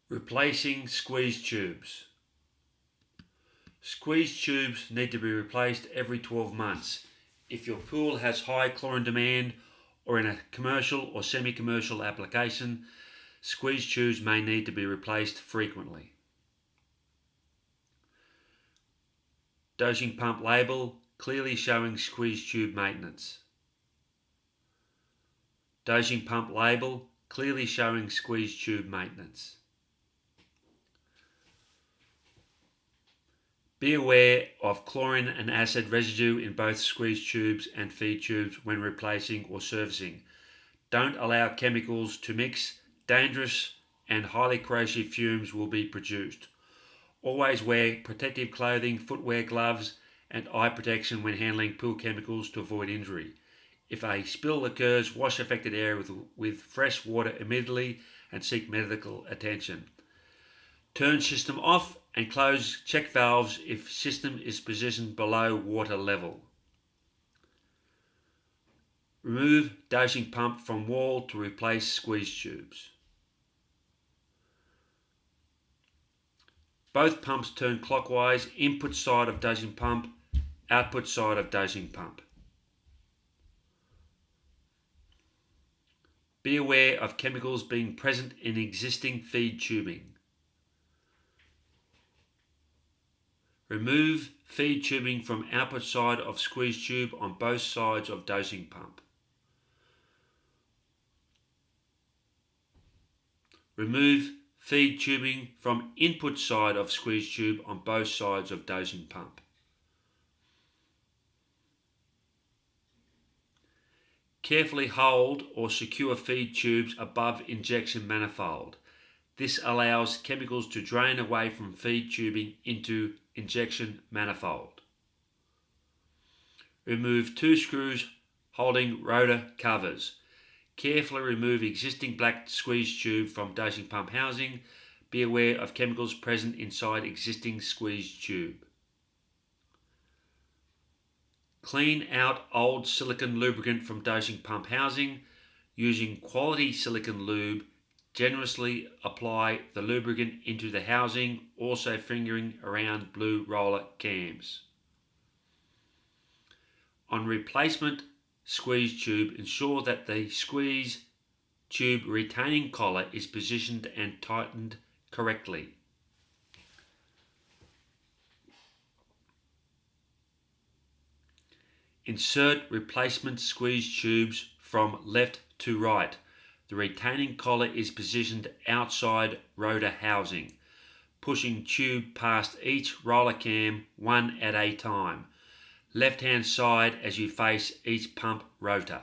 Replacing squeeze tubes. Squeeze tubes need to be replaced every 12 months. If your pool has high chlorine demand or in a commercial or semi-commercial application, squeeze tubes may need to be replaced frequently. Dosing pump label clearly showing squeeze tube maintenance. Dosing pump label clearly showing squeeze tube maintenance. Be aware of chlorine and acid residue in both squeeze tubes and feed tubes when replacing or servicing. Don't allow chemicals to mix. Dangerous and highly corrosive fumes will be produced. Always wear protective clothing, footwear, gloves, and eye protection when handling pool chemicals to avoid injury. If a spill occurs, wash affected area with fresh water immediately and seek medical attention. Turn system off and close check valves if system is positioned below water level. Remove dosing pump from wall to replace squeeze tubes. Both pumps turn clockwise, input side of dosing pump, output side of dosing pump. Be aware of chemicals being present in existing feed tubing. Remove feed tubing from output side of squeeze tube on both sides of dosing pump. Remove feed tubing from input side of squeeze tube on both sides of dosing pump. Carefully hold or secure feed tubes above injection manifold. This allows chemicals to drain away from feed tubing into injection manifold. Remove 2 screws holding rotor covers. Carefully remove existing black squeeze tube from dosing pump housing. Be aware of chemicals present inside existing squeeze tube. Clean out old silicone lubricant from dosing pump housing. Using quality silicone lube, generously apply the lubricant into the housing, also fingering around blue roller cams. On replacement squeeze tube, ensure that the squeeze tube retaining collar is positioned and tightened correctly. Insert replacement squeeze tubes from left to right. The retaining collar is positioned outside rotor housing, pushing tube past each roller cam one at a time. Left hand side as you face each pump rotor.